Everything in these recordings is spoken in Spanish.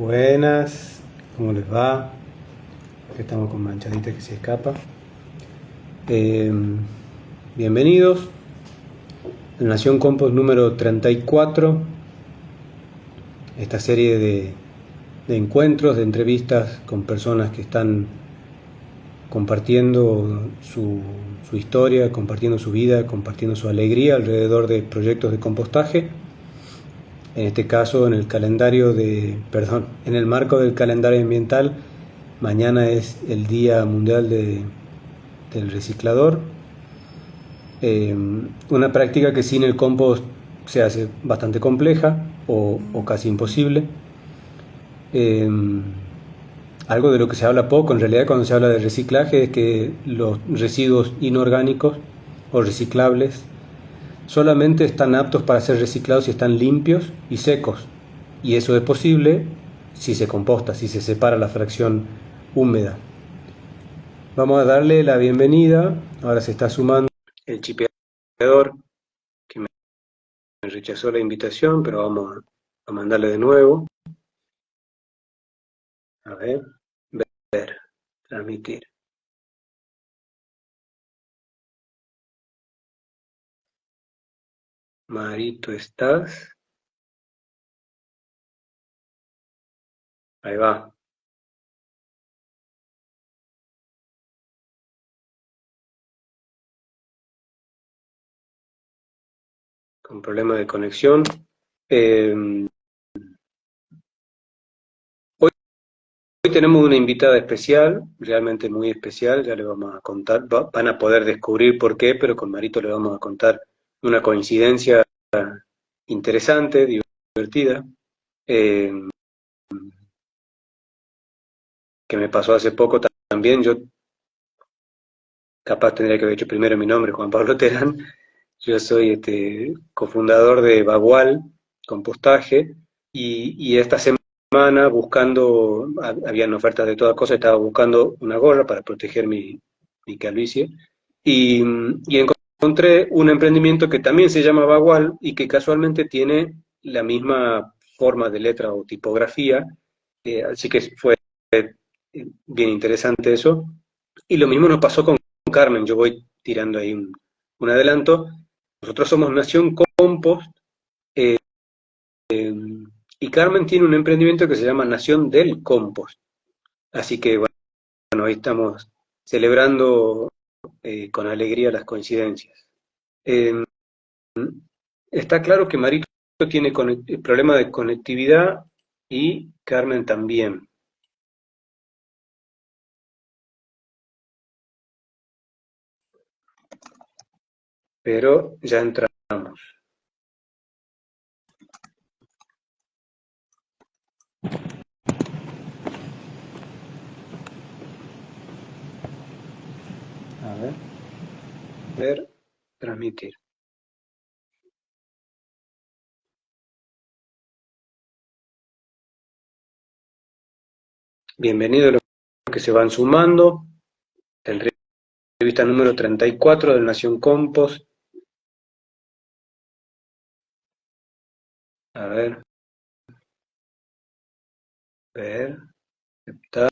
Buenas, ¿cómo les va? Aquí estamos con Manchadita que se escapa. Eh, Bienvenidos a Nación Compost número 34, esta serie de encuentros, de entrevistas con personas que están compartiendo su historia, compartiendo su vida, compartiendo su alegría alrededor de proyectos de compostaje. En este caso, en el marco del calendario ambiental, mañana es el Día Mundial del Reciclador, una práctica que sin el compost se hace bastante compleja o casi imposible. Eh, Algo de lo que se habla poco, en realidad, cuando se habla de reciclaje, es que los residuos inorgánicos o reciclables solamente están aptos para ser reciclados si están limpios y secos. Y eso es posible si se composta, si se separa la fracción húmeda. Vamos a darle la bienvenida. Ahora se está sumando el chipeador que me rechazó la invitación, pero vamos a mandarle de nuevo. A ver, transmitir. Marito, ¿estás? Ahí va. Con problema de conexión. Hoy tenemos una invitada especial, realmente muy especial, ya le vamos a contar, van a poder descubrir por qué, pero con Marito le vamos a contar una coincidencia interesante, divertida, eh, que me pasó hace poco también. Yo capaz tendría que haber hecho primero mi nombre, Juan Pablo Terán. Yo soy cofundador de Bagual Compostaje, y esta semana habían ofertas de todas cosas, estaba buscando una gorra para proteger mi calvicie, y, y encontré un emprendimiento que también se llama Bagual y que casualmente tiene la misma forma de letra o tipografía, así que fue bien interesante eso. Y lo mismo nos pasó con Carmen. Yo voy tirando ahí un adelanto. Nosotros somos Nación Compost, eh, y Carmen tiene un emprendimiento que se llama Nación del Compost. Así que bueno, hoy estamos celebrando con alegría las coincidencias. Eh, Está claro que Marito tiene problema de conectividad y Carmen también, pero ya entramos. A ver, transmitir. Bienvenidos los que se van sumando. La entrevista número 34 de Nación Compost. A ver, aceptar,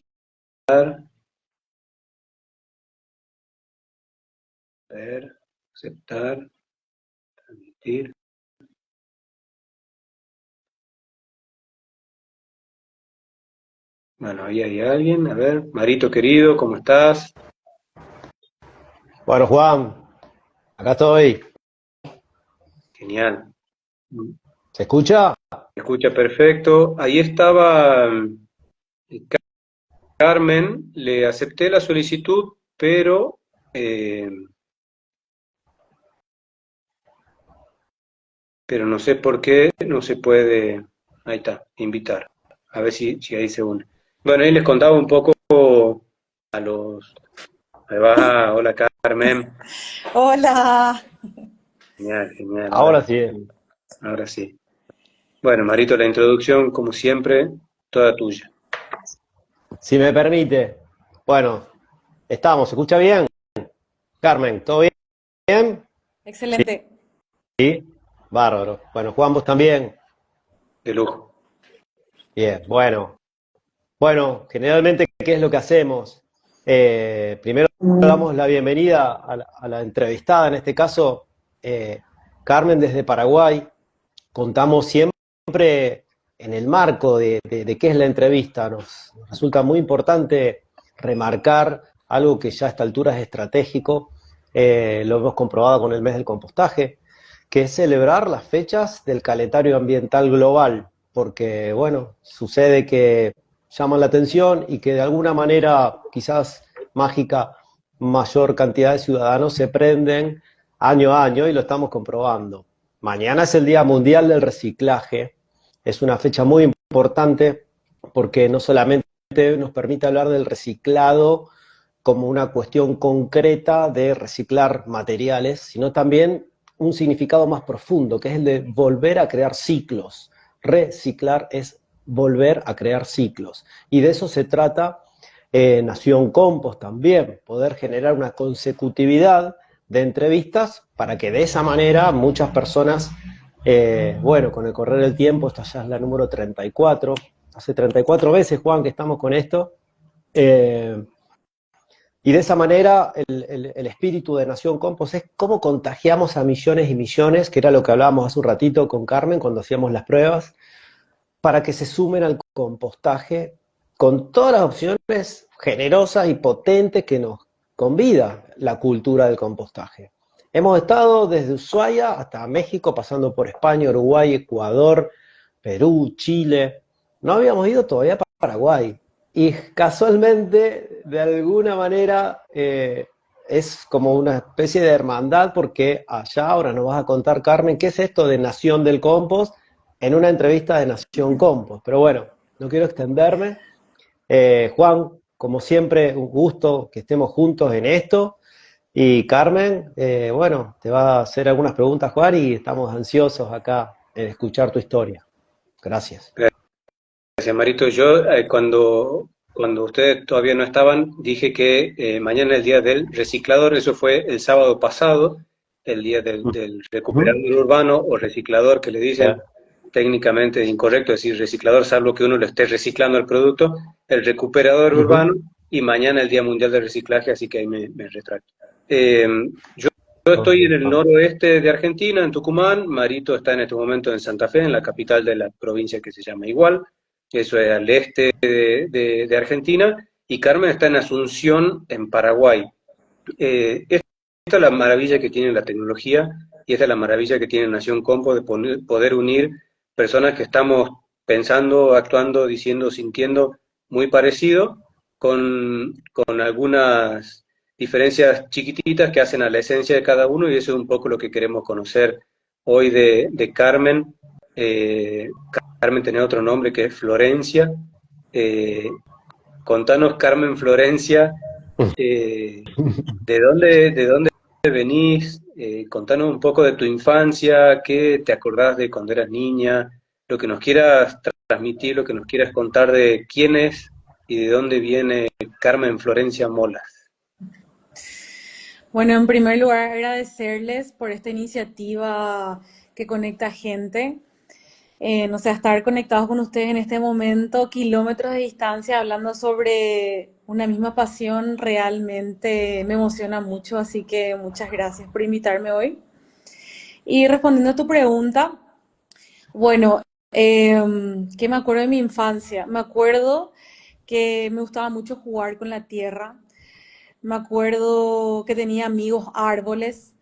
aceptar, transmitir. Bueno, ahí hay alguien. A ver, Marito querido, ¿cómo estás? Bueno, Juan, acá estoy. Genial. ¿Se escucha? Se escucha perfecto. Ahí estaba Carmen, le acepté la solicitud, eh, pero no sé por qué no se puede. Ahí está, invitar. A ver si ahí se une. Bueno, ahí les contaba un poco a los. Ahí va, hola Carmen. Hola. Genial, genial, Ahora sí. ahora sí. Bueno, Marito, la introducción, como siempre, toda tuya. Si me permite. Bueno, estamos. ¿Se escucha bien? Carmen, ¿todo bien? Excelente. Sí. Bárbaro. Bueno, Juan, vos también. De lujo. Bien. Bueno, Bueno, generalmente, ¿qué es lo que hacemos? Primero damos la bienvenida a la entrevistada, en este caso, eh, Carmen desde Paraguay. Contamos siempre en el marco de qué es la entrevista. Nos resulta muy importante remarcar algo que ya a esta altura es estratégico, lo hemos comprobado con el mes del compostaje, que es celebrar las fechas del calendario ambiental global, porque, bueno, sucede que llaman la atención y que de alguna manera, quizás mágica, mayor cantidad de ciudadanos se prenden año a año y lo estamos comprobando. Mañana es el Día Mundial del Reciclaje, es una fecha muy importante porque no solamente nos permite hablar del reciclado como una cuestión concreta de reciclar materiales, sino también un significado más profundo, que es el de volver a crear ciclos. Reciclar es volver a crear ciclos. Y de eso se trata Nación Compost también, poder generar una consecutividad de entrevistas para que de esa manera muchas personas, bueno, con el correr del tiempo, esta ya es la número 34, hace 34 veces, Juan, que estamos con esto, eh, y de esa manera el espíritu de Nación Compost es cómo contagiamos a millones y millones, que era lo que hablábamos hace un ratito con Carmen cuando hacíamos las pruebas, para que se sumen al compostaje con todas las opciones generosas y potentes que nos convida la cultura del compostaje. Hemos estado desde Ushuaia hasta México, pasando por España, Uruguay, Ecuador, Perú, Chile. No habíamos ido todavía para Paraguay. Y casualmente, de alguna manera, es como una especie de hermandad porque allá ahora nos vas a contar, Carmen, qué es esto de Nación del Compost en una entrevista de Nación Compost. Pero bueno, no quiero extenderme. Juan, como siempre, un gusto que estemos juntos en esto. Y Carmen, bueno, te va a hacer algunas preguntas, Juan, y estamos ansiosos acá en escuchar tu historia. Gracias. Gracias, Marito. Yo, cuando ustedes todavía no estaban, dije que mañana es el día del reciclador. Eso fue el sábado pasado, el día del Ujú. recuperador urbano o reciclador, que le dicen. Técnicamente es incorrecto decir reciclador, salvo que uno lo esté reciclando el producto, el recuperador Ujú. urbano, y mañana el Día Mundial del Reciclaje, así que ahí me retracto. Eh, yo estoy en el noroeste de Argentina, en Tucumán. Marito está en este momento en Santa Fe, en la capital de la provincia que se llama igual. Eso es al este de Argentina. Y Carmen está en Asunción, en Paraguay. Esta es la maravilla que tiene la tecnología y esta es la maravilla que tiene Nación Compo de poder unir personas que estamos pensando, actuando, diciendo, sintiendo muy parecido, con algunas diferencias chiquititas que hacen a la esencia de cada uno, y eso es un poco lo que queremos conocer hoy de Carmen. Eh, Carmen tenía otro nombre que es Florencia. Eh, Contanos, Carmen Florencia, eh, ¿de dónde venís? Contanos un poco de tu infancia, qué te acordás de cuando eras niña, lo que nos quieras transmitir, lo que nos quieras contar de quién es y de dónde viene Carmen Florencia Molas. Bueno, en primer lugar, agradecerles por esta iniciativa que conecta gente. No sé, estar conectados con ustedes en este momento, kilómetros de distancia, hablando sobre una misma pasión, realmente me emociona mucho, así que muchas gracias por invitarme hoy. Y respondiendo a tu pregunta, bueno, ¿qué me acuerdo de mi infancia? Me acuerdo que me gustaba mucho jugar con la tierra. Me acuerdo que tenía amigos árboles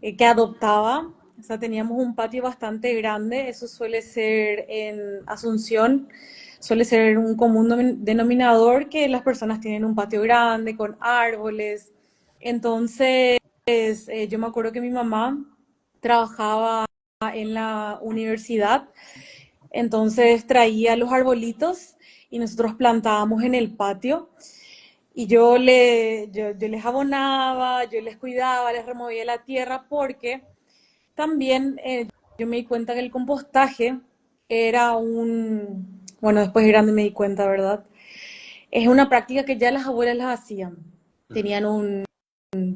que adoptaba. O sea, teníamos un patio bastante grande. Eso suele ser en Asunción. Suele ser un común denominador que las personas tienen un patio grande con árboles. Entonces, yo me acuerdo que mi mamá trabajaba en la universidad, entonces traía los arbolitos y nosotros plantábamos en el patio. Y yo les abonaba, yo les cuidaba, les removía la tierra porque también yo me di cuenta que el compostaje era bueno, después de grande me di cuenta, ¿verdad? Es una práctica que ya las abuelas las hacían. Tenían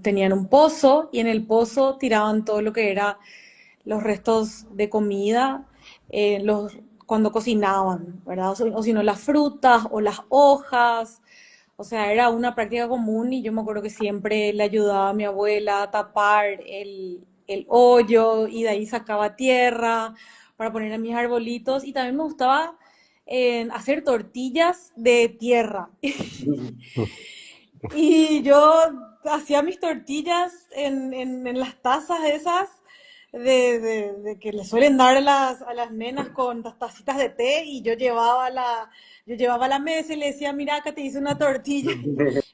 tenían un pozo y en el pozo tiraban todo lo que era los restos de comida, los cuando cocinaban, ¿verdad? O si no, las frutas o las hojas. O sea, era una práctica común y yo me acuerdo que siempre le ayudaba a mi abuela a tapar el hoyo y de ahí sacaba tierra para poner a mis arbolitos. Y también me gustaba hacer tortillas de tierra. Y yo hacía mis tortillas en las tazas esas de que le suelen dar a las nenas con las tacitas de té y yo llevaba la mesa y le decía, mira, acá te hice una tortilla.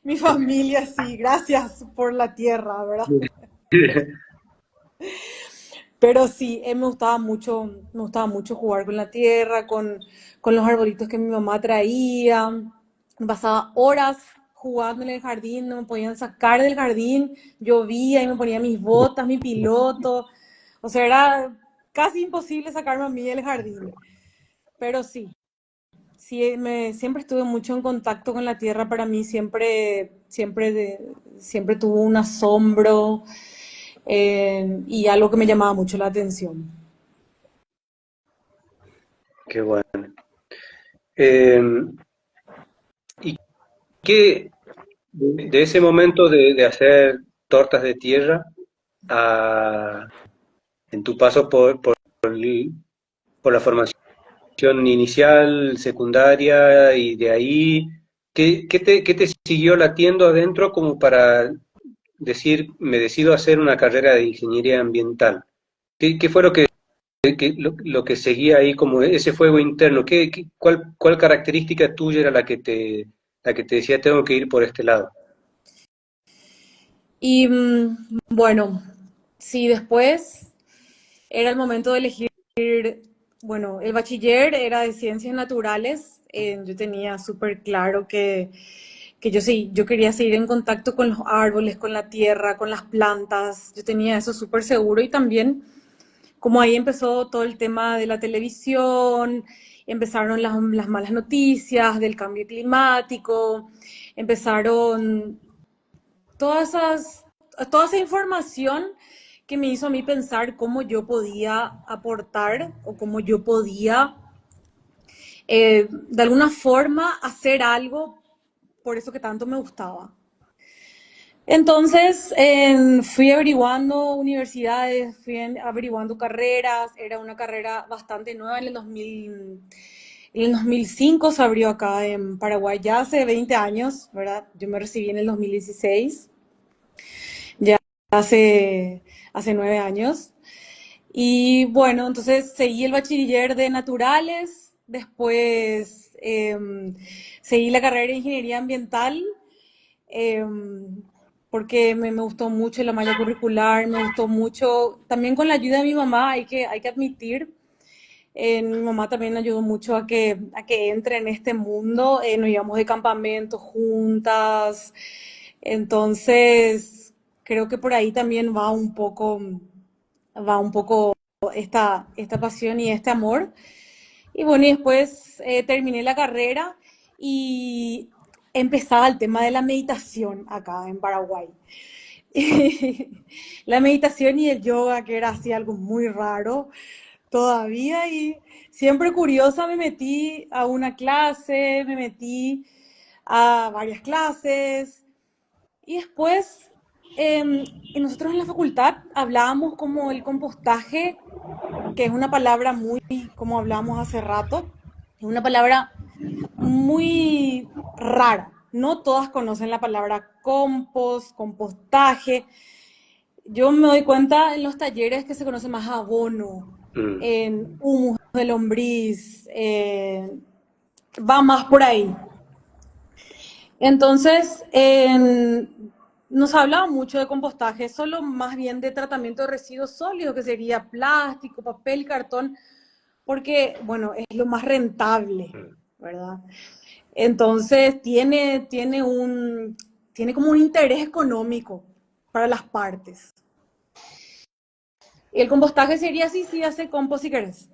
Mi familia, sí, gracias por la tierra, ¿verdad? Pero sí, me gustaba mucho jugar con la tierra, con los arbolitos que mi mamá traía. Me pasaba horas jugando en el jardín, no me podían sacar del jardín, llovía y me ponía mis botas, mi piloto. O sea, era casi imposible sacarme a mí del jardín. Pero sí, siempre estuve mucho en contacto con la tierra. Para mí siempre tuvo un asombro y algo que me llamaba mucho la atención. Qué bueno. Eh, ¿Y qué, de ese momento de hacer tortas de tierra a, en tu paso por la formación inicial, secundaria y de ahí, qué te siguió latiendo adentro como para decir, me decido hacer una carrera de ingeniería ambiental? ¿Qué fue lo que seguía ahí como ese fuego interno? Cuál característica tuya era la que te decía, tengo que ir por este lado? Y bueno, sí, después era el momento de elegir, bueno, el bachiller era de ciencias naturales. Yo tenía súper claro que yo sí, yo quería seguir en contacto con los árboles, con la tierra, con las plantas. Yo tenía eso súper seguro y también como ahí empezó todo el tema de la televisión, empezaron las malas noticias del cambio climático, empezaron todas esas, toda esa información que me hizo a mí pensar cómo yo podía aportar o cómo yo podía de alguna forma hacer algo por eso que tanto me gustaba. Entonces fui averiguando universidades, averiguando carreras, era una carrera bastante nueva en el 2005 se abrió acá en Paraguay, ya hace 20 años, ¿verdad? Yo me recibí en el 2016, ya hace 9 años. Y bueno, entonces seguí el bachiller de naturales, después seguí la carrera de ingeniería ambiental, eh, porque me gustó mucho la malla curricular, me gustó mucho, también con la ayuda de mi mamá, hay que admitir, mi mamá también me ayudó mucho a que entre en este mundo, nos íbamos de campamento juntas, entonces creo que por ahí también va un poco esta pasión y este amor. Y bueno, y después terminé la carrera y empezaba el tema de la meditación acá en Paraguay. La meditación y el yoga, que era así algo muy raro todavía, y siempre curiosa me metí a una clase, me metí a varias clases, y después nosotros en la facultad hablábamos como el compostaje, que es una palabra muy, como hablábamos hace rato, es una palabra muy rara. No todas conocen la palabra compost, compostaje. Yo me doy cuenta en los talleres que se conoce más abono, Mm. en humus de lombriz, va más por ahí. Entonces, nos hablaba mucho de compostaje, solo más bien de tratamiento de residuos sólidos, que sería plástico, papel, cartón, porque, bueno, es lo más rentable, ¿verdad? Entonces, tiene como un interés económico para las partes. Y el compostaje sería así, sí, hace compost si querés.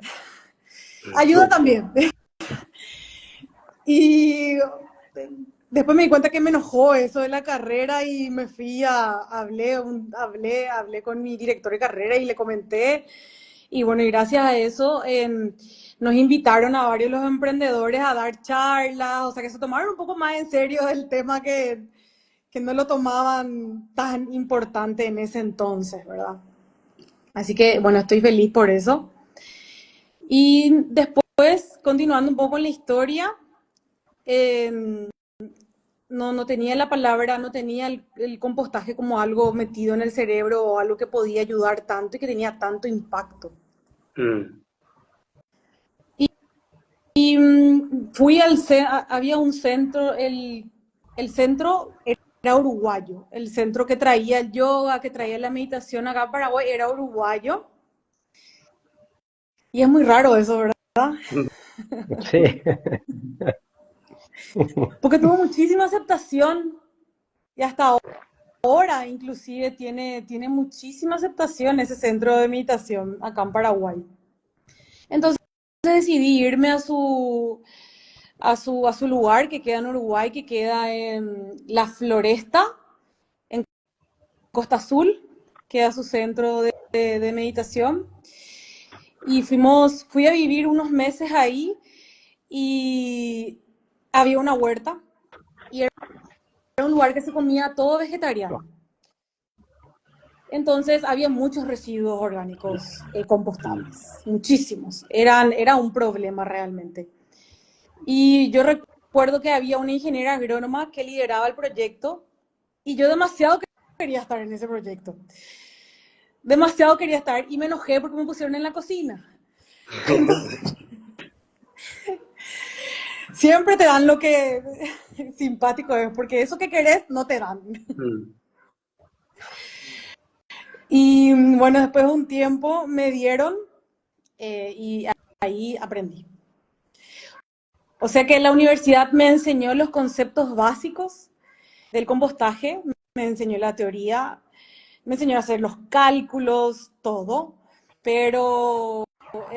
Ayuda también. Y después me di cuenta que me enojó eso de la carrera y me fui hablé con mi director de carrera y le comenté. Y bueno, y gracias a eso nos invitaron a varios de los emprendedores a dar charlas, o sea que se tomaron un poco más en serio el tema que no lo tomaban tan importante en ese entonces, ¿verdad? Así que bueno, estoy feliz por eso. Y después, continuando un poco en la historia, eh, no tenía la palabra, no tenía el compostaje como algo metido en el cerebro o algo que podía ayudar tanto y que tenía tanto impacto. Mm. Y había un centro, el centro era uruguayo, el centro que traía el yoga, que traía la meditación acá a Paraguay era uruguayo. Y es muy raro eso, ¿verdad? Sí. Porque tuvo muchísima aceptación y hasta ahora inclusive tiene muchísima aceptación ese centro de meditación acá en Paraguay. Entonces decidí irme a su lugar que queda en Uruguay, que queda en La Floresta, en Costa Azul, queda su centro de meditación. Y fui a vivir unos meses ahí y había una huerta y era un lugar que se comía todo vegetariano. Entonces había muchos residuos orgánicos compostables, muchísimos. Era un problema realmente. Y yo recuerdo que había una ingeniera agrónoma que lideraba el proyecto y yo demasiado quería estar en ese proyecto. Demasiado quería estar y me enojé porque me pusieron en la cocina. Entonces, siempre te dan lo que simpático es, porque eso que querés no te dan. Mm. Y bueno, después de un tiempo me dieron y ahí aprendí. O sea que la universidad me enseñó los conceptos básicos del compostaje, me enseñó la teoría, me enseñó a hacer los cálculos, todo, pero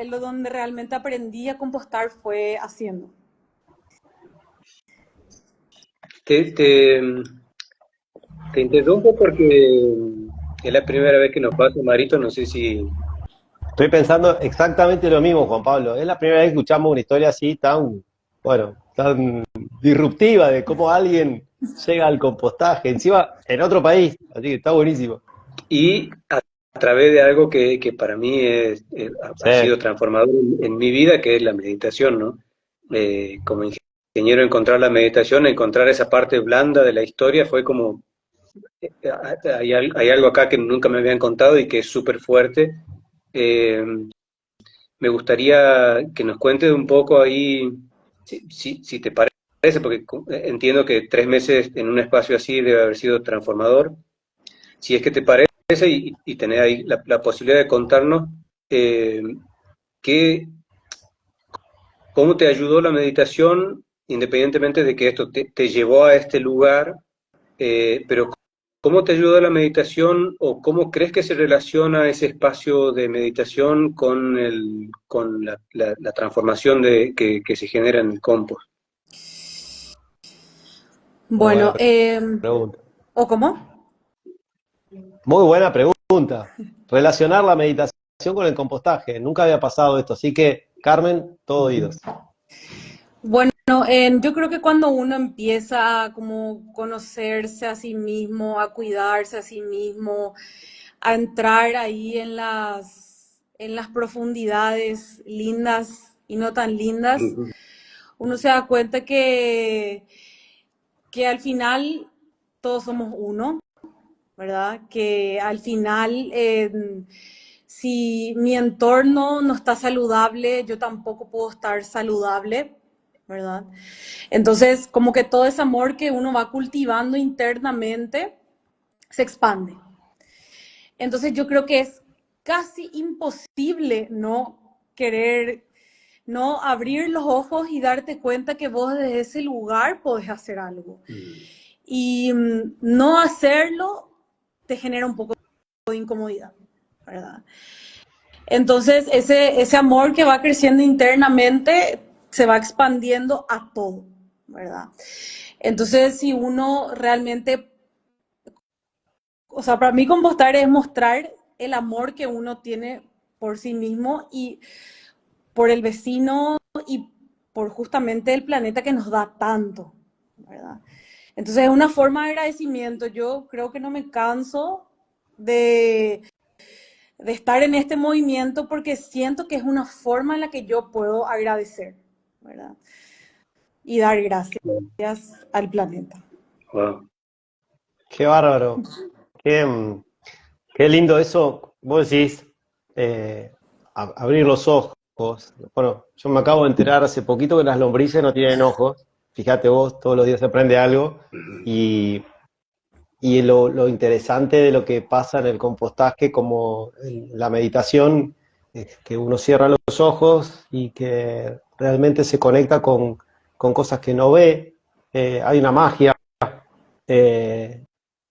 lo donde realmente aprendí a compostar fue haciendo. Te, te, te interrumpo porque es la primera vez que nos pasa, Marito, no sé si... Estoy pensando exactamente lo mismo, Juan Pablo. Es la primera vez que escuchamos una historia así tan, bueno, tan disruptiva de cómo alguien llega al compostaje, encima en otro país, así que está buenísimo. Y a través de algo que para mí ha Sí, sido transformador en mi vida, que es la meditación, ¿no? Como ingeniero, encontrar la meditación, encontrar esa parte blanda de la historia, fue como, hay algo acá que nunca me habían contado y que es súper fuerte. Eh, Me gustaría que nos cuentes un poco ahí, si te parece, porque entiendo que 3 meses en un espacio así debe haber sido transformador. Si es que te parece y tener ahí la posibilidad de contarnos eh, qué, cómo te ayudó la meditación, independientemente de que esto te llevó a este lugar, pero cómo te ayudó la meditación o cómo crees que se relaciona ese espacio de meditación con la transformación que se genera en el compost. muy buena Bueno, pregunta. ¿o cómo? Muy buena pregunta. Relacionar la meditación con el compostaje. Nunca había pasado esto, así que, Carmen, todo oídos. Bueno, yo creo que cuando uno empieza a como conocerse a sí mismo, a cuidarse a sí mismo, a entrar ahí en las profundidades lindas y no tan lindas, Ujú. uno se da cuenta que al final todos somos uno, ¿verdad? Que al final, si mi entorno no está saludable, yo tampoco puedo estar saludable, ¿verdad? Entonces, como que todo ese amor que uno va cultivando internamente se expande. Entonces, yo creo que es casi imposible no querer, no abrir los ojos y darte cuenta que vos desde ese lugar podés hacer algo. Mm. Y no hacerlo te genera un poco de incomodidad, ¿verdad? Entonces, ese amor que va creciendo internamente se va expandiendo a todo, ¿verdad? Entonces, si uno realmente, o sea, para mí compostar es mostrar el amor que uno tiene por sí mismo y por el vecino y por justamente el planeta que nos da tanto, ¿verdad? Entonces es una forma de agradecimiento. Yo creo que no me canso de, de estar en este movimiento porque siento que es una forma en la que yo puedo agradecer, ¿verdad? Y dar gracias al planeta. Wow. Qué bárbaro. Qué, qué lindo eso. Vos decís, eh, abrir los ojos. Bueno, yo me acabo de enterar hace poquito que las lombrices no tienen ojos. Fíjate vos, todos los días se aprende algo. Y, y lo interesante de lo que pasa en el compostaje, como en la meditación, es que uno cierra los ojos y que realmente se conecta con cosas que no ve. Hay una magia. Eh,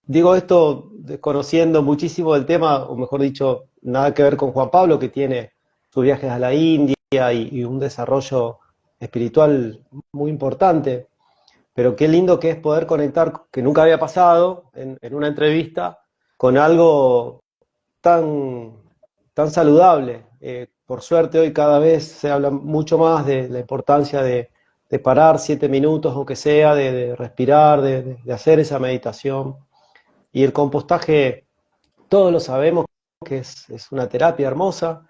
Digo esto desconociendo muchísimo del tema, o mejor dicho, nada que ver con Juan Pablo, que tiene sus viajes a la India y un desarrollo espiritual muy importante. Pero qué lindo que es poder conectar, que nunca había pasado en una entrevista, con algo tan, tan saludable. Por suerte hoy cada vez se habla mucho más de la importancia de parar 7 minutos, aunque sea, de respirar, de hacer esa meditación. Y el compostaje, todos lo sabemos que es una terapia hermosa.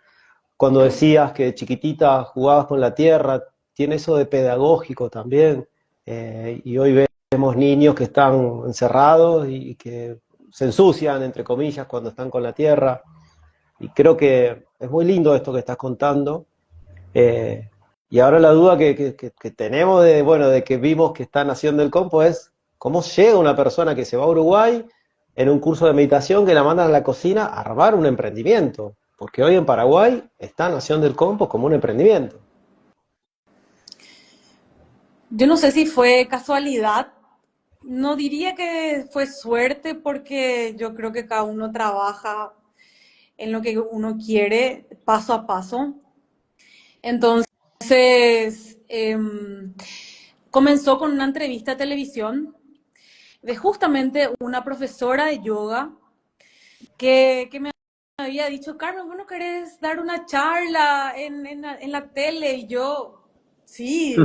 Cuando decías que de chiquitita jugabas con la tierra, tiene eso de pedagógico también. Y hoy vemos niños que están encerrados y que se ensucian, entre comillas, cuando están con la tierra. Y creo que es muy lindo esto que estás contando. Eh, y ahora la duda que tenemos de, bueno, de que vimos que está Nación del Compo es cómo llega una persona que se va a Uruguay en un curso de meditación que la mandan a la cocina a armar un emprendimiento. Porque hoy en Paraguay está Nación del Compo como un emprendimiento. Yo no sé si fue casualidad, no diría que fue suerte porque yo creo que cada uno trabaja en lo que uno quiere paso a paso. Entonces, comenzó con una entrevista a televisión de justamente una profesora de yoga que me había dicho, Carmen, ¿vos no querés dar una charla en la tele? Y yo, sí,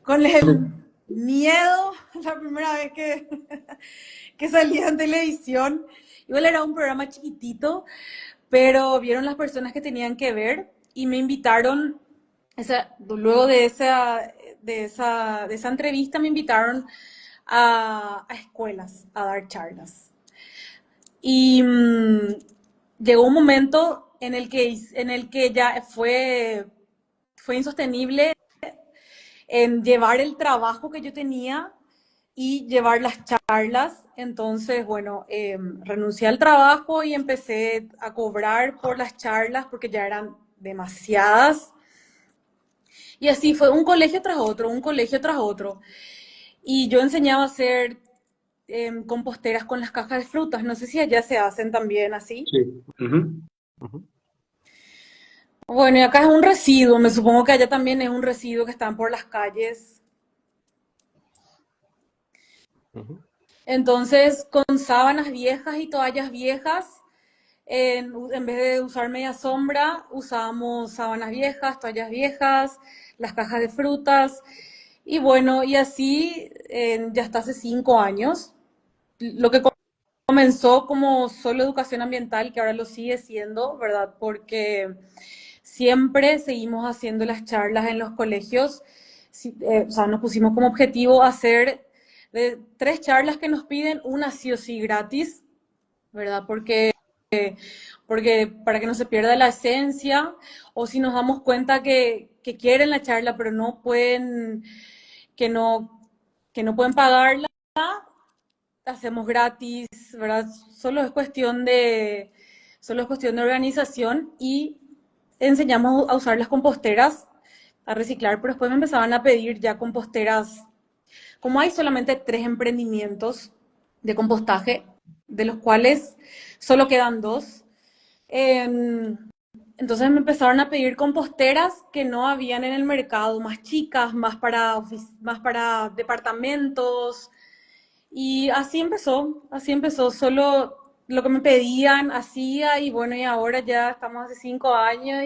con el miedo, la primera vez que salía en televisión. Igual era un programa chiquitito, pero vieron las personas que tenían que ver y me invitaron, luego de esa entrevista me invitaron a escuelas a dar charlas. Y llegó un momento en el que ya fue insostenible en llevar el trabajo que yo tenía y llevar las charlas. Entonces, bueno, renuncié al trabajo y empecé a cobrar por las charlas porque ya eran demasiadas. Y así fue un colegio tras otro, un colegio tras otro. Y yo enseñaba a hacer composteras con las cajas de frutas. No sé si allá se hacen también así. Sí. Ujú. Ujú, Bueno, y acá es un residuo, me supongo que allá también es un residuo que están por las calles. ujú. Entonces, con sábanas viejas y toallas viejas, en vez de usar media sombra, usábamos sábanas viejas, toallas viejas, las cajas de frutas. Y bueno, y así ya hasta hace 5 años. Lo que comenzó como solo educación ambiental, que ahora lo sigue siendo, ¿verdad? Porque siempre seguimos haciendo las charlas en los colegios. O sea, nos pusimos como objetivo hacer de 3 charlas que nos piden, una sí o sí gratis, ¿verdad? Porque para que no se pierda la esencia, o si nos damos cuenta que quieren la charla, pero no pueden, que no, que no pueden pagarla, hacemos gratis, ¿verdad? Solo es cuestión de organización y enseñamos a usar las composteras, a reciclar, pero después me empezaban a pedir ya composteras. Como hay solamente 3 emprendimientos de compostaje, de los cuales solo quedan 2, eh, entonces me empezaron a pedir composteras que no habían en el mercado, más chicas, más para departamentos, y así empezó, solo. lo que me pedían, hacía y bueno, y ahora ya estamos hace 5 años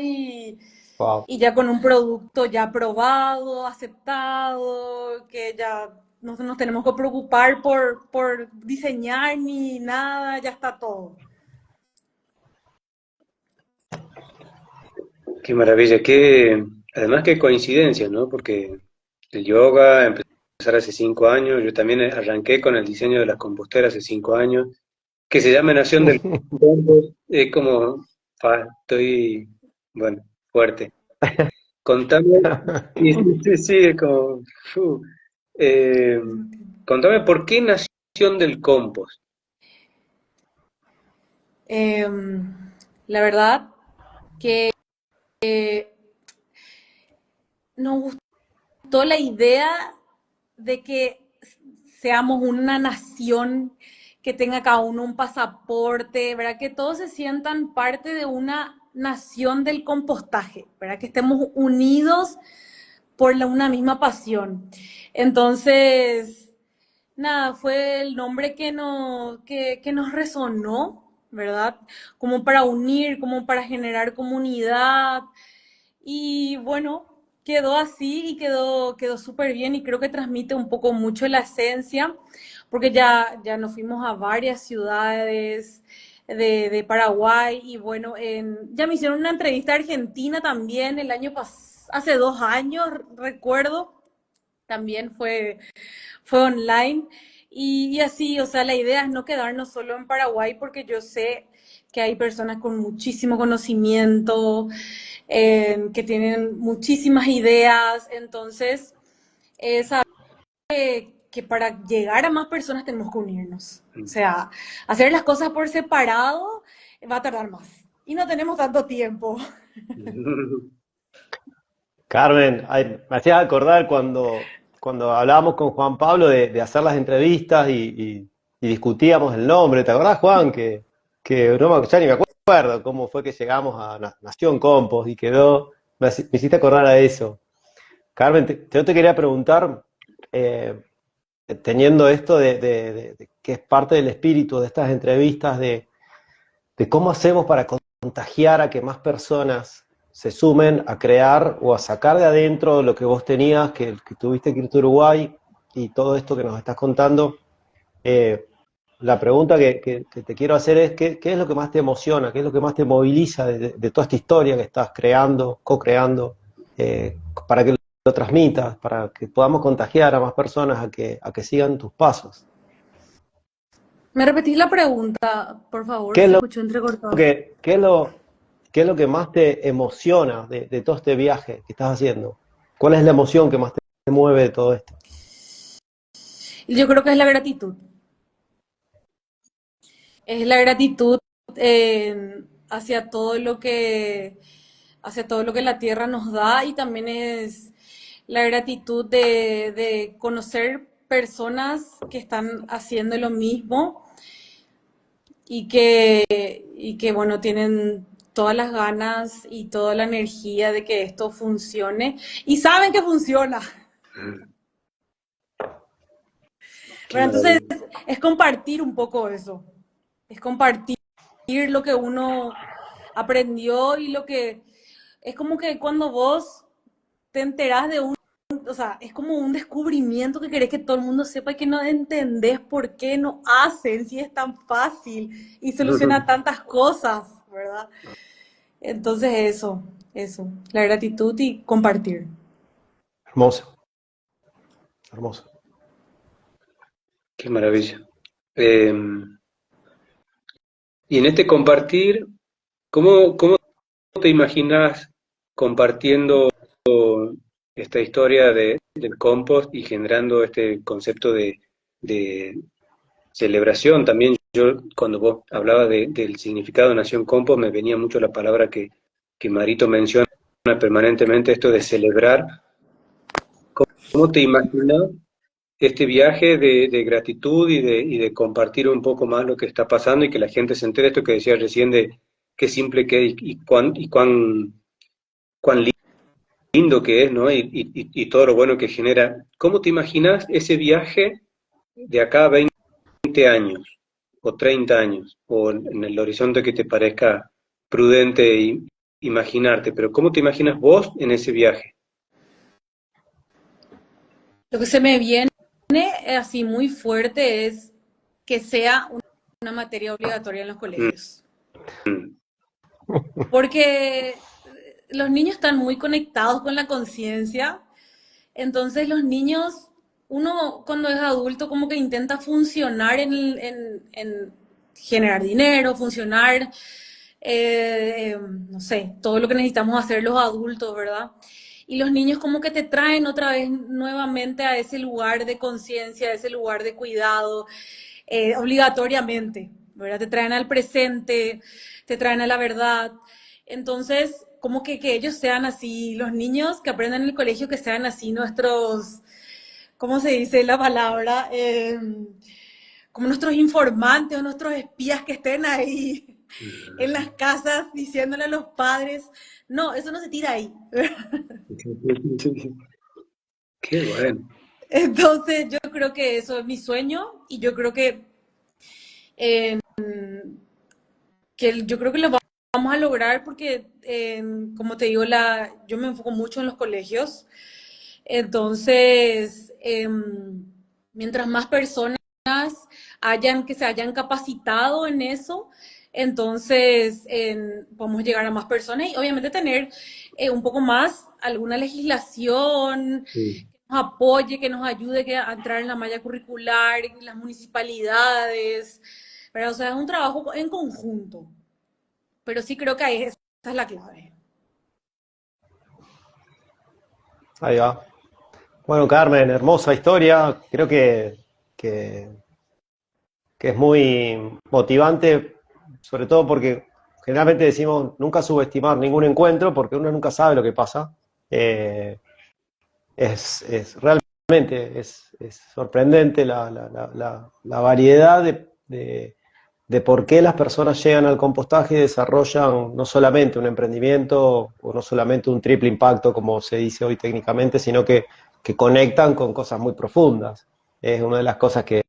Wow. y ya con un producto ya aprobado, aceptado, que ya no nos tenemos que preocupar por diseñar ni nada, ya está todo. Qué maravilla, además qué coincidencia, ¿no? Porque el yoga empezar hace 5 años, yo también arranqué con el diseño de las composteras hace 5 años, que se llama Nación del Compost, es como, estoy, bueno, fuerte. Contame, sí, sí, sí, sí, es como, fu. Eh, contame, ¿por qué Nación del Compost? La verdad que nos gustó la idea de que seamos una nación que tenga cada uno un pasaporte, ¿verdad? Que todos se sientan parte de una nación del compostaje, ¿verdad? Que estemos unidos por una misma pasión. Entonces, nada, fue el nombre que nos resonó, ¿verdad? Como para unir, como para generar comunidad. Y bueno, quedó así y quedó súper bien y creo que transmite un poco mucho la esencia, porque ya nos fuimos a varias ciudades de Paraguay y bueno, ya me hicieron una entrevista a Argentina también hace 2 años, recuerdo, también fue online. Y así, o sea, la idea es no quedarnos solo en Paraguay porque yo sé que hay personas con muchísimo conocimiento, que tienen muchísimas ideas, entonces saber que para llegar a más personas tenemos que unirnos. O sea, hacer las cosas por separado va a tardar más y no tenemos tanto tiempo. Carmen, me hacías acordar cuando hablábamos con Juan Pablo de hacer las entrevistas y discutíamos el nombre. ¿Te acordás, Juan? Que no ya ni me acuerdo cómo fue que llegamos a Nación Compost y quedó. Me hiciste acordar a eso. Carmen, yo te quería preguntar, eh, teniendo esto de que es parte del espíritu de estas entrevistas, de cómo hacemos para contagiar a que más personas se sumen a crear o a sacar de adentro lo que vos tenías, que tuviste que irte a Uruguay y todo esto que nos estás contando. Eh, la pregunta que te quiero hacer es, ¿qué es lo que más te emociona? ¿Qué es lo que más te moviliza de toda esta historia que estás creando, co-creando, para que lo transmitas, para que podamos contagiar a más personas a que sigan tus pasos? ¿Me repetís la pregunta, por favor? ¿Qué es Se lo escuchó entrecortado. qué es lo que más te emociona de todo este viaje que estás haciendo? ¿Cuál es la emoción que más te mueve de todo esto? Yo creo que es la gratitud. Es la gratitud hacia hacia todo lo que la tierra nos da y también es la gratitud de conocer personas que están haciendo lo mismo y que bueno, tienen todas las ganas y toda la energía de que esto funcione y saben que funciona. Qué Pero entonces maravilla. es compartir un poco eso, es compartir lo que uno aprendió y lo que es como que cuando vos te enterás o sea, es como un descubrimiento que querés que todo el mundo sepa y que no entendés por qué no hacen si es tan fácil y soluciona tantas cosas, ¿verdad? Entonces eso, la gratitud y compartir. Hermoso, hermoso. Qué maravilla. Eh, y en este compartir, ¿cómo te imaginas compartiendo esta historia del compost y generando este concepto de celebración? También yo, cuando vos hablabas del significado de Nación Compost, me venía mucho la palabra que Marito menciona permanentemente, esto de celebrar. ¿Cómo te imaginas este viaje de gratitud y de compartir un poco más lo que está pasando y que la gente se entere, esto que decías recién de qué simple que es y cuán lindo que es, ¿no? Y todo lo bueno que genera. ¿Cómo te imaginas ese viaje de acá a 20 años? o 30 años, o en el horizonte que te parezca prudente imaginarte, pero ¿cómo te imaginas vos en ese viaje? Lo que se me viene así muy fuerte es que sea una materia obligatoria en los colegios. Mm, Porque los niños están muy conectados con la conciencia, entonces los niños, uno cuando es adulto como que intenta funcionar en generar dinero, funcionar, no sé, todo lo que necesitamos hacer los adultos, ¿verdad? Y los niños como que te traen otra vez nuevamente a ese lugar de conciencia, a ese lugar de cuidado, obligatoriamente, ¿verdad? Te traen al presente, te traen a la verdad. Entonces, como que ellos sean así, los niños que aprenden en el colegio, que sean así nuestros, ¿cómo se dice la palabra? Como nuestros informantes o nuestros espías que estén ahí en las casas diciéndole a los padres, no, eso no se tira ahí. Qué bueno. Entonces, yo creo que eso es mi sueño y yo creo eh, yo creo que lo vamos a lograr porque, como te digo, yo me enfoco mucho en los colegios. Entonces, mientras más personas que se hayan capacitado en eso, entonces podemos llegar a más personas y obviamente tener un poco más alguna legislación Sí. que nos apoye, que nos ayude a entrar en la malla curricular, en las municipalidades, pero o sea, es un trabajo en conjunto, pero sí creo que esa es la clave. Ahí va. Bueno, Carmen, hermosa historia. Creo que, que es muy motivante, sobre todo porque generalmente decimos nunca subestimar ningún encuentro porque uno nunca sabe lo que pasa. Eh, realmente es sorprendente la variedad de por qué las personas llegan al compostaje y desarrollan no solamente un emprendimiento o no solamente un triple impacto, como se dice hoy técnicamente, sino que conectan con cosas muy profundas. Es una de las cosas que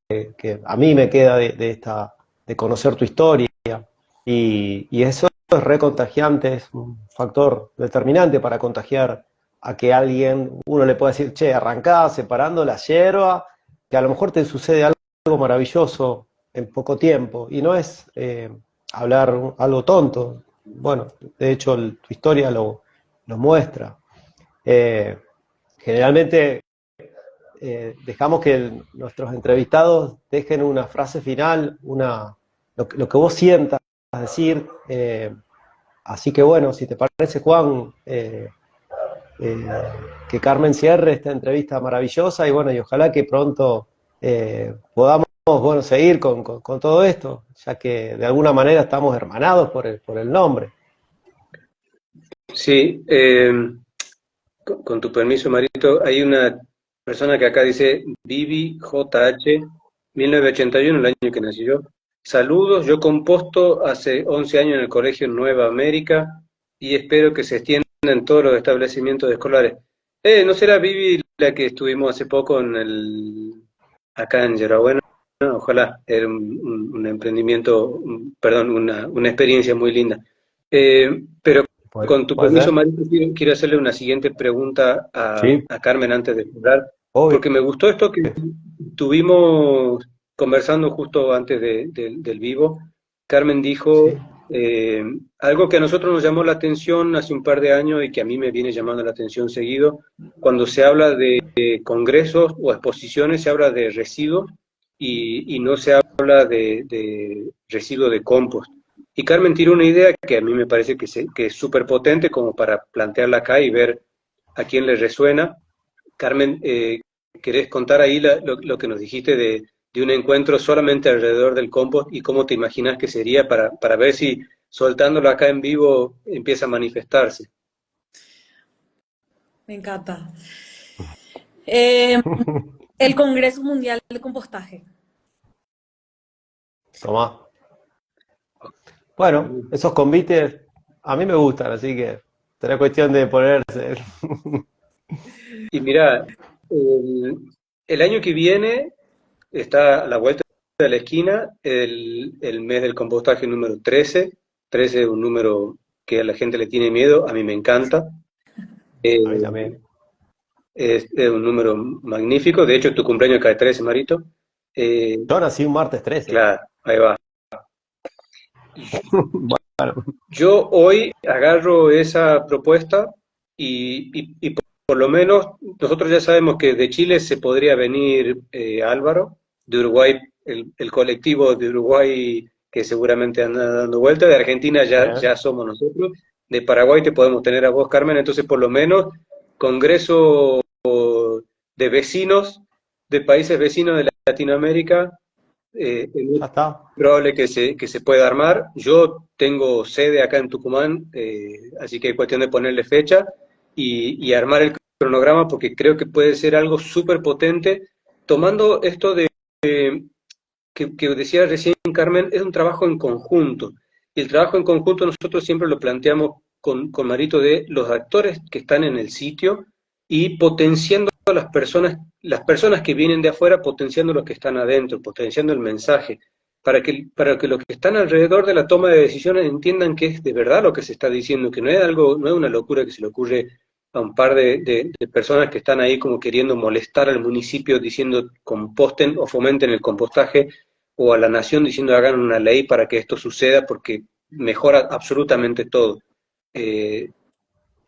a mí me queda de conocer tu historia. Y eso es re contagiante, es un factor determinante para contagiar a que alguien, uno le pueda decir, che, arrancá separando la hierba, que a lo mejor te sucede algo maravilloso en poco tiempo, y no es hablar algo tonto. Bueno, de hecho tu historia lo muestra. Eh, generalmente dejamos que nuestros entrevistados dejen una frase final, lo que vos sientas decir. Así que bueno, si te parece, Juan, eh, que Carmen cierre esta entrevista maravillosa y bueno, y ojalá que pronto podamos bueno, seguir con todo esto, ya que de alguna manera estamos hermanados por el nombre. Sí, con tu permiso, Marito, hay una persona que acá dice Vivi JH, 1981, el año que nací yo. Saludos, yo composto hace 11 años en el Colegio Nueva América y espero que se extienda en todos los establecimientos escolares. ¿No será Vivi la que estuvimos hace poco acá en Yerabuena? Ojalá, era un emprendimiento, perdón, una experiencia muy linda. Pero con tu ¿Puede permiso, ser? Marito, quiero hacerle una siguiente pregunta Sí, a Carmen antes de cerrar, obvio. porque me gustó esto que tuvimos conversando justo antes del vivo. Carmen dijo Sí. algo que a nosotros nos llamó la atención hace un par de años y que a mí me viene llamando la atención seguido. Cuando se habla de congresos o exposiciones, se habla de residuos y no se habla de residuos de compost. Y Carmen tiró una idea que a mí me parece que es súper potente como para plantearla acá y ver a quién le resuena. Carmen, ¿querés contar ahí lo que nos dijiste de un encuentro solamente alrededor del compost y cómo te imaginas que sería para ver si soltándolo acá en vivo empieza a manifestarse? Me encanta. Eh, el Congreso Mundial de Compostaje. Tomá. Bueno, esos convites a mí me gustan, así que será cuestión de ponerse. Y mira, el año que viene está a la vuelta de la esquina, el mes del compostaje número 13. 13 es un número que a la gente le tiene miedo, a mí me encanta. A mí Eh, también. es un número magnífico, de hecho tu cumpleaños cae 13, Marito. Eh, Yo nací un martes 13. claro, ahí va. Bueno, Yo hoy agarro esa propuesta y por lo menos nosotros ya sabemos que de Chile se podría venir Álvaro, de Uruguay, el colectivo de Uruguay que seguramente anda dando vuelta, de Argentina ya somos nosotros, de Paraguay te podemos tener a vos, Carmen, entonces por lo menos Congreso de vecinos, de países vecinos de Latinoamérica, es ya está. probable que se pueda armar. Yo tengo sede acá en Tucumán, así que es cuestión de ponerle fecha y armar el cronograma porque creo que puede ser algo súper potente, tomando esto de que decía recién Carmen, es un trabajo en conjunto. Y el trabajo en conjunto nosotros siempre lo planteamos con Marito de los actores que están en el sitio y potenciando a las personas que vienen de afuera, potenciando los que están adentro, potenciando el mensaje, para que los que están alrededor de la toma de decisiones entiendan que es de verdad lo que se está diciendo, que no es algo, no es una locura que se le ocurre a un par de personas que están ahí como queriendo molestar al municipio diciendo composten o fomenten el compostaje, o a la nación diciendo hagan una ley para que esto suceda porque mejora absolutamente todo. Eh,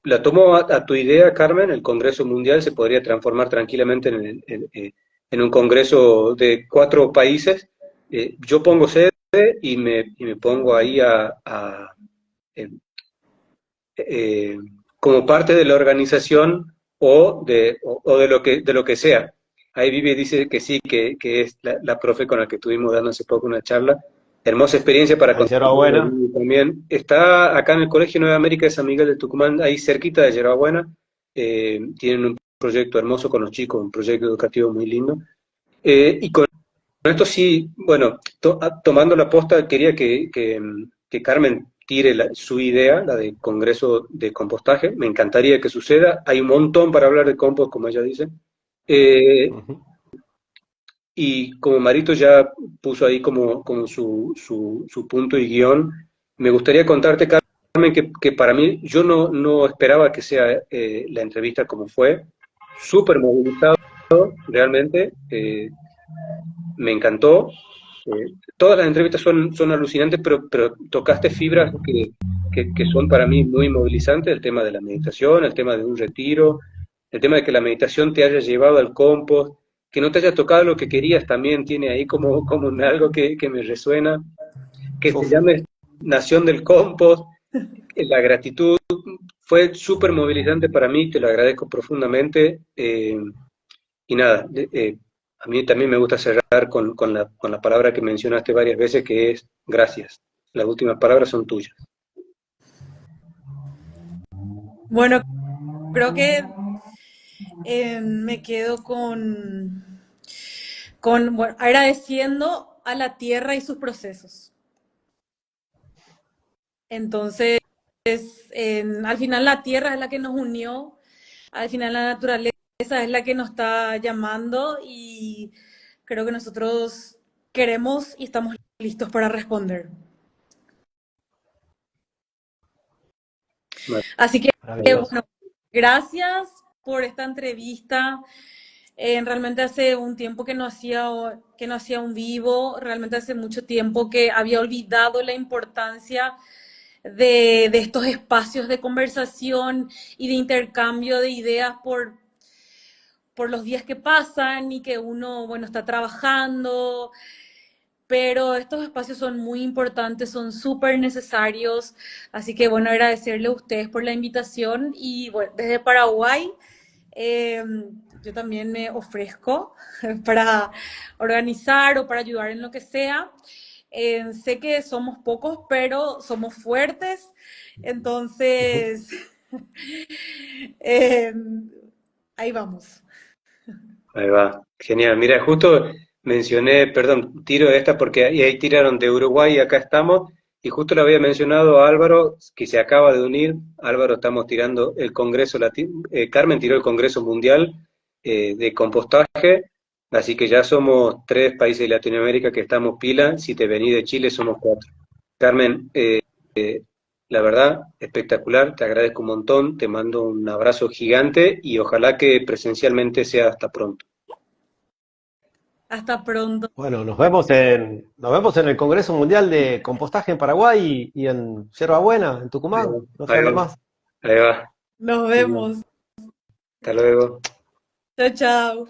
la tomo a tu idea, Carmen, el Congreso Mundial se podría transformar tranquilamente en un Congreso de 4 países. Yo pongo sede y me pongo ahí eh, eh, como parte de la organización o de lo que sea. Ahí Vivi dice que sí, que es la profe con la que estuvimos dando hace poco una charla. Hermosa experiencia para Ahí contar buena. también. Está acá en el Colegio Nueva América de San Miguel de Tucumán, ahí cerquita de Yerbabuena. Tienen un proyecto hermoso con los chicos, un proyecto educativo muy lindo. Y con esto sí, bueno, tomando la posta, quería que Carmen tire su idea, la de Congreso de Compostaje. Me encantaría que suceda. Hay un montón para hablar de compost, como ella dice. Eh, Ujú. y como Marito ya puso ahí como su punto y guión, me gustaría contarte, Carmen, que para mí, yo no esperaba que sea la entrevista como fue. Súper movilizado, realmente. Me encantó. Todas las entrevistas son alucinantes, pero tocaste fibras que son para mí muy movilizantes, el tema de la meditación, el tema de un retiro, el tema de que la meditación te haya llevado al compost, que no te haya tocado lo que querías también tiene ahí como algo que me resuena, que se Uf, llame Nación del Compost, la gratitud fue súper movilizante para mí, te lo agradezco profundamente. Y nada, a mí también me gusta cerrar con la palabra que mencionaste varias veces, que es gracias. Las últimas palabras son tuyas. Bueno, creo que me quedo bueno, agradeciendo a la tierra y sus procesos. Entonces, al final la tierra es la que nos unió, al final la naturaleza es la que nos está llamando y creo que nosotros queremos y estamos listos para responder. Así que, maravilloso. bueno, gracias por esta entrevista. Realmente hace un tiempo que no hacía un vivo, realmente hace mucho tiempo que había olvidado la importancia de estos espacios de conversación y de intercambio de ideas por los días que pasan y que uno, bueno, está trabajando, pero estos espacios son muy importantes, son súper necesarios, así que bueno, agradecerle a ustedes por la invitación y bueno, desde Paraguay eh, yo también me ofrezco para organizar o para ayudar en lo que sea. Sé que somos pocos, pero somos fuertes, Ujú. entonces eh, ahí vamos. Ahí va, genial. Mira, justo mencioné, perdón, tiro esta porque ahí tiraron de Uruguay y acá estamos, y justo le había mencionado a Álvaro, que se acaba de unir. Álvaro, estamos tirando el Congreso Latino, Carmen tiró el Congreso Mundial de Compostaje. Así que ya somos 3 países de Latinoamérica que estamos pila. Si te venís de Chile, somos 4. Carmen, la verdad, espectacular. Te agradezco un montón. Te mando un abrazo gigante y ojalá que presencialmente sea hasta pronto. Hasta pronto. Bueno, nos vemos en el Congreso Mundial de Compostaje en Paraguay y en Yerba Buena, en Tucumán, no se Ahí habla va, más. ahí va. Nos vemos. Hasta luego. Chao, chao.